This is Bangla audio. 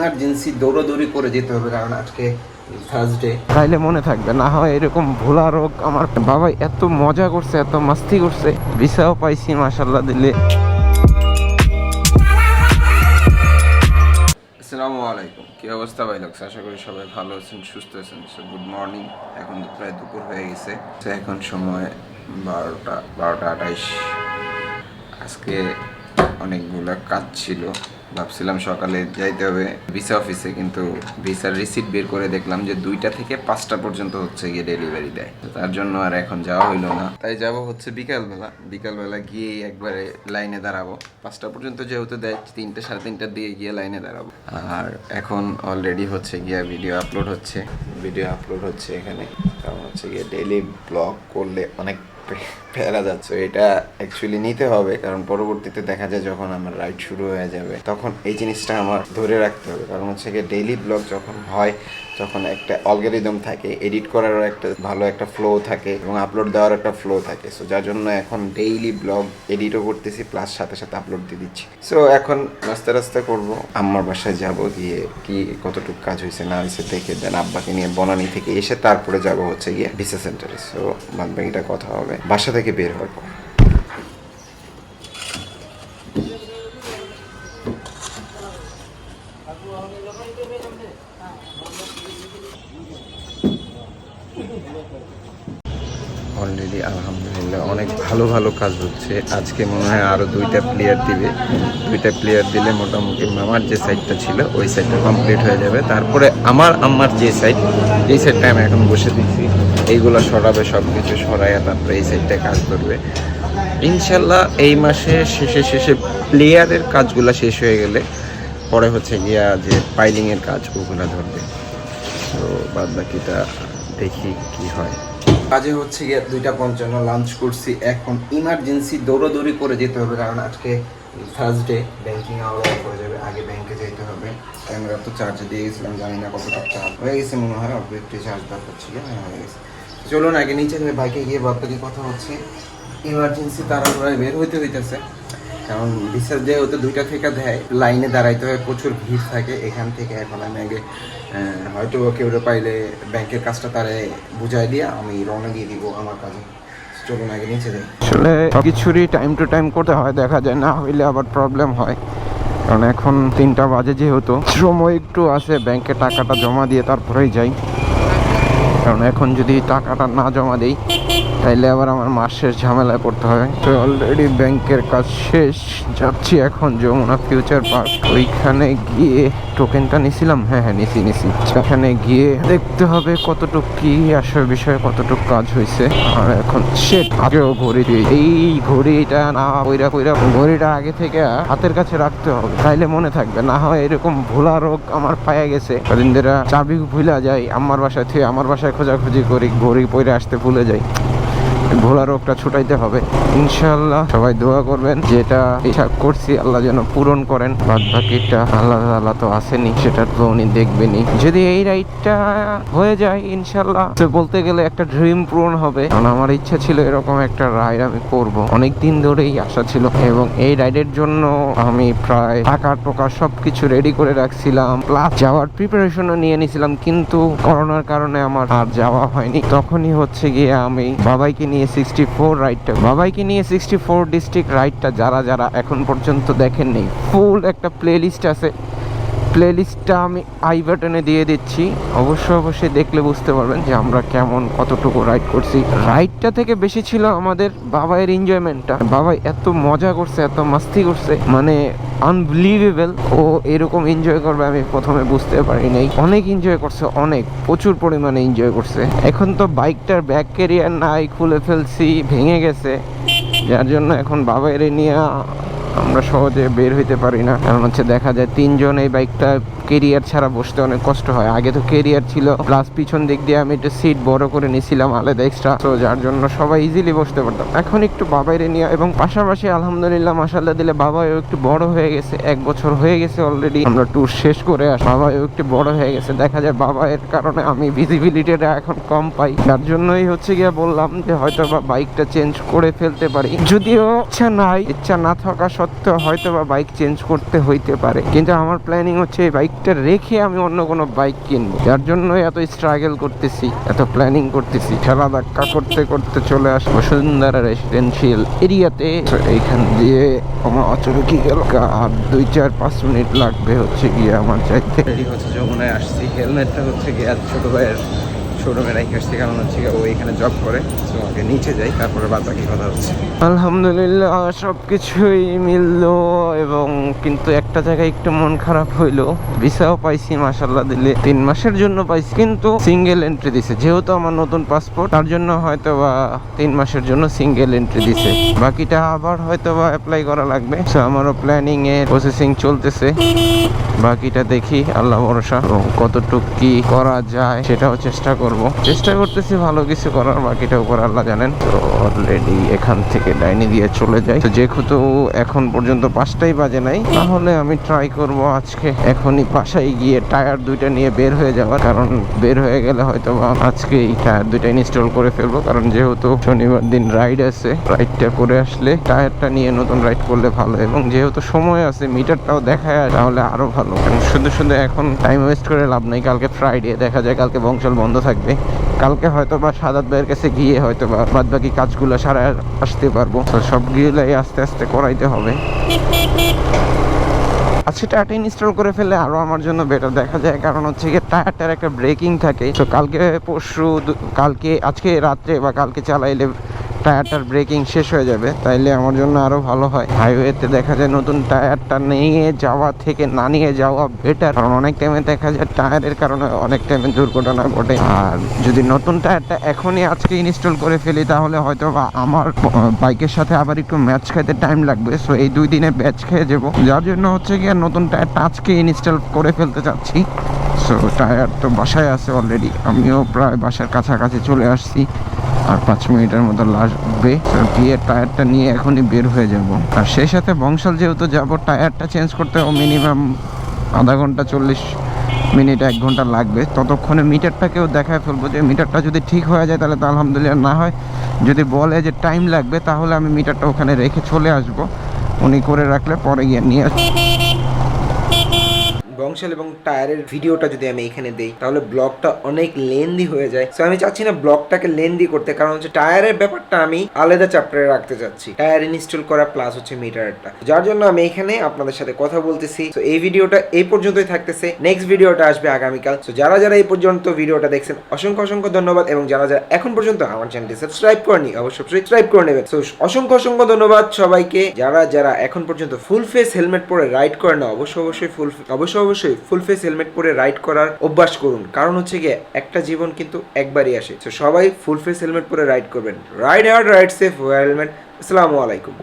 ইমার্জেন্সি দৌড়াদৌড়ি করে যেতে হবে, কারণ আজকে থার্সডে। তাইলে মনে থাকবে, না হয় এরকম ভোলা রোগ। আমার বাবা এত মজা করছে, এত মাস্তি করছে, ভিসাও পাইছি মাশাআল্লাহ দিলে। আসসালামু আলাইকুম, কি অবস্থা ভাই লোকস? আশা করি সবাই ভালো আছেন, সুস্থ আছেন। So good morning. এখন তো প্রায় দুপুর হয়ে গেছে। এখন সময় 12টা 28। আজকে অনেকগুলো কাজ ছিল, ভাবছিলাম সকালে যাইতে হবে ভিসা অফিসে, কিন্তু ভিসার রিসিট বের করে দেখলাম যে 2টা থেকে 5টা পর্যন্ত হচ্ছে গিয়ে ডেলিভারি দেয়। তার জন্য আর এখন যাওয়া হইলো না, তাই যাব হচ্ছে বিকালবেলা গিয়ে একবারে লাইনে দাঁড়াবো। 5টা পর্যন্ত যেহেতু দেয়, 3টে 3:30টার দিকে গিয়ে লাইনে দাঁড়াবো। আর এখন অলরেডি হচ্ছে গিয়ে ভিডিও আপলোড হচ্ছে এখানে, কারণ হচ্ছে গিয়ে ডেইলি ব্লগ করলে অনেক ফেরা যাচ্ছে। এটা অ্যাকচুয়ালি নিতে হবে, কারণ পরবর্তীতে দেখা যায় যখন আমার রাইড শুরু হয়ে যাবে তখন এই জিনিসটা আমার ধরে রাখতে হবে। কারণ হচ্ছে গিয়ে ডেইলি ব্লগ যখন হয় তখন একটা অ্যালগরিদম থাকে, এডিট করারও একটা ভালো একটা ফ্লো থাকে এবং আপলোড দেওয়ার একটা ফ্লো থাকে। সো যার জন্য এখন ডেইলি ব্লগ এডিটও করতেছি, প্লাস সাথে সাথে আপলোড দিয়ে দিচ্ছি। সো এখন রাস্তা করবো, আম্মার বাসায় যাব, গিয়ে কি কতটুকু কাজ হয়েছে না হয়েছে দেখে দেন আব্বাকে নিয়ে বনানী থেকে এসে তারপরে যাব হচ্ছে গিয়ে ভিসা সেন্টারে। সো বাদবাকিটা কথা হবে বাসা থেকে বের হওয়ার পর। অলরেডি আলহামদুলিল্লাহ অনেক ভালো কাজ হচ্ছে। আজকে মনে হয় আরও 2টা প্লেয়ার দিবে। 2টা প্লেয়ার দিলে মোটামুটি আমার যে সাইডটা ছিল ওই সাইডটা কমপ্লিট হয়ে যাবে। তারপরে আমার যে সাইডটা আমি এখন বসে দিচ্ছি, এইগুলো সরাবে, সব কিছু সরাইয়া তারপরে এই সাইডটায় কাজ করবে ইনশাল্লাহ। এই মাসে শেষে প্লেয়ারের কাজগুলো শেষ হয়ে গেলে পরে হচ্ছে গিয়া যে পাইলিংয়ের কাজ ওগুলো ধরবে। তো বাদ বাকিটা দেখি কি হয়। কাজে হচ্ছে গিয়ে 2:55 লাঞ্চ করছি। এখন ইমার্জেন্সি দৌড়াদৌড়ি করে যেতে হবে, কারণ আজকে থার্সডে, ব্যাংকিং আওয়ার হয়ে যাবে, আগে ব্যাংকে যেতে হবে। ক্যামেরা তো চার্জে দিয়ে গেছিলাম, জানি না কতটা চার্জ হয়ে গেছে, মনে হয় অল্প একটু চার্জ দরকার ছিল, হ্যাঁ হয়ে গেছে। চলুন আগে নিচে বাইকে গিয়ে বাদবাকি কথা হচ্ছে। ইমার্জেন্সি তাড়াহুড়ায় বের হইতেছে, কারণ ভিসা যেহেতু 2টা থেকে দেয়, লাইনে দাঁড়াইতে হয়, প্রচুর ভিড় থাকে এখান থেকে। এখন আমি আগে হয়তো কেউ পাইলে ব্যাংকের কাজটা তারে বুঝাই দিয়ে আমি রওনা দিয়ে দিব আমার কাজে। চলুন আগে নিচে যাই। আসলে কিছুরই টাইম টু টাইম করতে হয়, দেখা যায় না হইলে আবার প্রবলেম হয়। কারণ এখন 3টা বাজে, যেহেতু সময় একটু আছে, ব্যাংকে টাকাটা জমা দিয়ে তারপরেই যাই। কারণ এখন যদি টাকাটা না জমা দিই তাইলে আবার আমার মাস শেষ ঝামেলায় পড়তে হবে। তো অলরেডি ব্যাংকের কাজ শেষ, যাচ্ছি এখন যমুনা ফিউচার পার্ক। ওইখানে গিয়ে টোকেনটা নিছিলাম, হ্যাঁ নিছি। সেখানে গিয়ে দেখতে হবে কতটুক কি আসলে বিষয়ে কতটুক কাজ হয়েছে। আর এখন আগেও ঘড়ি দিয়ে এই ঘড়িটা না কইরা ঘড়িটা আগে থেকে হাতের কাছে রাখতে হবে, তাইলে মনে থাকবে। না হয় এরকম ভোলা রোগ আমার পায়ে গেছে, কদিন ধরে চাবি ভুলা যায়, আমার বাসায় থেকে আমার বাসায় খোঁজাখুঁজি করি, ঘড়ি পরে আসতে ভুলে যাই। ভোলা রোগটা ছুটাইতে হবে ইনশাল্লাহ। সবাই দোয়া করবেন, যেটা ইচ্ছা করছি আল্লাহ যেন পূরণ করেন। বাদ বাকিটা আল্লাহ তো আসেনি, সেটা তো উনি দেখবেনই। যদি এই রাইডটা হয়ে যায় ইনশাল্লাহ, তো বলতে গেলে একটা ড্রিম পূরণ হবে। কারণ আমার ইচ্ছা ছিল এরকম একটা রাইড আমি করব, অনেক দিন ধরেই আশা ছিল। এবং এই রাইডের জন্য আমি প্রায় টাকা সবকিছু রেডি করে রাখছিলাম, প্লাস যাওয়ার প্রিপারেশনও নিয়ে নিয়েছিলাম, কিন্তু করোনার কারণে আমার আর যাওয়া হয়নি। তখনই হচ্ছে গিয়ে আমি বাবাইকে নিয়ে 64 ডিস্ট্রিক্ট রাইডটা যারা এখন পর্যন্ত দেখেননি, ফুল একটা প্লেলিস্ট আছে। প্লেলিস্টটা আমি আই বাটনে দিয়ে দিচ্ছি, অবশ্যই দেখলে বুঝতে পারবেন যে আমরা কতটুকু রাইড করছি। রাইডটা থেকে বেশি ছিল আমাদের বাবাইয়ের এনজয়মেন্টটা। বাবাই এত মজা করছে, এত মাস্তি করছে, মানে আনবিলিভেবল। ও এরকম এনজয় করবে আমি প্রথমে বুঝতে পারি নাই। অনেক এনজয় করছে, প্রচুর পরিমাণে এনজয় করছে। এখন তো বাইকটার ব্যাক ক্যারিয়ার নাই, খুলে ফেলছি, ভেঙে গেছে, যার জন্য এখন বাবাইয়ের নিয়ে আমরা সহজে বের হইতে পারি না। কারণ হচ্ছে দেখা যায় 3জন এই বাইকটা কেরিয়ার ছাড়া বসতে অনেক কষ্ট হয়। আগে তো কেরিয়ার ছিল, প্লাস পিছন দিক দিয়ে আমি একটু সিট বড় করে নিয়েছিলাম আলাদা এক্সট্রা, তো যার জন্য সবাই ইজিলি বসতে পারতাম। এখন একটু বাবাইরে নিয়ে, এবং পাশাপাশি আলহামদুলিল্লাহ মাশাআল্লাহ দিলে বাবাও একটু বড় হয়ে গেছে, 1 বছর হয়ে গেছে অলরেডি আমরা ট্যুর শেষ করে আসি। বাবাও একটু বড় হয়ে গেছে, দেখা যায় বাবাইয়ের কারণে আমি ভিজিবিলিটিটা এখন কম পাই। যার জন্যই হচ্ছে গিয়ে বললাম যে হয়তো বা বাইকটা চেঞ্জ করে ফেলতে পারি, যদিও ইচ্ছা না থাকা সত্ত্বেও সত্ত্বেও হয়তো বা বাইক চেঞ্জ করতে হইতে পারে, কিন্তু আমার প্ল্যানিং হচ্ছে এই বাইকটা রেখে আমি অন্য কোনো বাইক কিনবো। যার জন্য এত স্ট্রাগল করতেছি, এত প্ল্যানিং করতেছি। ঠেলা ধাক্কা করতে করতে চলে আসবো সুন্দর রেসিডেন্সিয়াল এরিয়াতে। এইখান দিয়ে আমার অচরকি গেল, আর 2-4-5 মিনিট লাগবে হচ্ছে গিয়ে আমার যাইতে। হচ্ছে যমুনায় আসছি, হেলমেটটা হচ্ছে গিয়ে আর ছোট ভাইয়ের শোরুমে রেখে আসছি, কারণ হচ্ছে ও এখানে জব করে। তো আগে নিচে যাই, তারপরে বাকি কথা হচ্ছে। আলহামদুলিল্লাহ সব কিছুই মিললো, এবং কিন্তু একটা জায়গায় একটু মন খারাপ হইলো। ভিসাও পাইছি মাশাআল্লাহ দিলে 3 মাসের জন্য পাইছি, কিন্তু সিঙ্গেল এন্ট্রি দিছে। যেহেতু আমার নতুন পাসপোর্ট, তার জন্য হয়তো বা 3 মাসের জন্য সিঙ্গেল এন্ট্রি দিছে। বাকিটা আবার হয়তো বা অ্যাপ্লাই করা লাগবে। তো আমারও প্ল্যানিং এর প্রসেসিং চলতেছে, বাকিটা দেখি আল্লাহ ভরসা। কতটুকু কি করা যায় সেটাও চেষ্টা করতেছি ভালো কিছু করার, বাকিটা উপর আল্লাহ জানেন। তো অলরেডি এখান থেকে ডাইনি দিয়ে চলে যাই। তো যেহেতু এখন পর্যন্ত 5টাই বাজে নাই, তাহলে আমি ট্রাই করব আজকে এখনই বাসায় গিয়ে টায়ার 2টা নিয়ে বের হয়ে যাওয়ার। কারণ বের হয়ে গেলে হয়তো আজকে এই টায়ার 2টা ইনস্টল করে ফেলবো, কারণ যেহেতু শনিবার দিন রাইড আছে, রাইডটা করে আসলে টায়ারটা নিয়ে নতুন রাইড করলে ভালো। এবং যেহেতু সময় আছে, মিটারটাও দেখায়, তাহলে আরো ভালো। শুধু এখন টাইম ওয়েস্ট করে লাভ নাই। কালকে ফ্রাইডে, দেখা যায় কালকে বংশাল বন্ধ থাকবে। কালকে হয়তো বা সাদাত ভাইয়ের কাছে গিয়ে হয়তো বা বাদ বাকি কাজগুলো সারা আসতে পারবো। তো সবগুলাই আস্তে আস্তে করাইতে হবে। আজকে টায়ারটা ইনস্টল করে ফেলে আরো আমার জন্য বেটার দেখা যায়, কারণ হচ্ছে গিয়ে টায়ারটার একটা ব্রেকিং থাকে। তো আজকে রাত্রে বা কালকে চালাইলে টায়ারটার ব্রেকিং শেষ হয়ে যাবে, তাইলে আমার জন্য আরো ভালো হয়। হাইওয়েতে দেখা যায় নতুন টায়ারটা নিয়ে যাওয়া থেকে না নিয়ে যাওয়া বেটার, কারণ অনেক টাইমে দেখা যায় টায়ারের কারণে অনেক টাইমে দুর্ঘটনা ঘটে। আর যদি নতুন টায়ারটা এখনই আজকে ইনস্টল করে ফেলি, তাহলে হয়তো বা আমার বাইকের সাথে আবার একটু ম্যাচ খাইতে টাইম লাগবে। সো এই 2 দিনে ব্যাচ খেয়ে যাবো, যার জন্য হচ্ছে গিয়ে নতুন টায়ারটা আজকে ইনস্টল করে ফেলতে চাচ্ছি। সো টায়ার তো বাসায় আছে অলরেডি, আমিও প্রায় বাসার কাছাকাছি চলে আসছি। আর 5 মিনিটের মতো লাগবে। গিয়ে টায়ারটা নিয়ে এখনই বের হয়ে যাব। আর সেই সাথে বংশাল যেহেতু যাব, টায়ারটা চেঞ্জ করতে মিনিমাম আধা ঘন্টা 40 মিনিট 1 ঘন্টা লাগবে। ততক্ষণে মিটারটাকেও দেখায় ফেলবো, যে মিটারটা যদি ঠিক হয়ে যায় তাহলে তো আলহামদুলিল্লাহ, না হয় যদি বলে যে টাইম লাগবে, তাহলে আমি মিটারটা ওখানে রেখে চলে আসব। উনি করে রাখলে পরে গিয়ে নিয়ে আসবো। বংশাল এবং টায়ারের ভিডিওটা যদি আমি এখানে দেই, তাহলে ব্লগটা অনেক লেন্দি হয়ে যায়। সো আমি চাচ্ছি না ব্লগটাকে লেন্দি করতে, কারণ হচ্ছে টায়ারের ব্যাপারটা আমি আলাদা চ্যাপ্টারে রাখতে চাচ্ছি, টায়ার ইনস্টল করা প্লাস হচ্ছে মিটারটা। যার জন্য আমি এখানে আপনাদের সাথে কথা বলতেছি। তো এই ভিডিওটা এই পর্যন্তই থাকতেছে, নেক্সট ভিডিওটা আসবে আগামীকাল। তো যারা এই পর্যন্ত ভিডিওটা দেখছেন, অসংখ্য ধন্যবাদ। এবং যারা এখন পর্যন্ত আমার চ্যানেলটি সাবস্ক্রাইব করেনি, অবশ্যই সাবস্ক্রাইব করে নেবেন। তো অসংখ্য ধন্যবাদ সবাইকে। যারা এখন পর্যন্ত ফুল ফেস হেলমেট পরে রাইড করে না, অবশ্যই ফুল ফেস হেলমেট পরে রাইড করার অভ্যাস করুন, কারণ হচ্ছে গিয়ে একটা জীবন কিন্তু একবারই আসে। তো সবাই ফুল ফেস হেলমেট পরে রাইড করবেন। Ride hard, ride safe, wear helmet. আসসালামু আলাইকুম।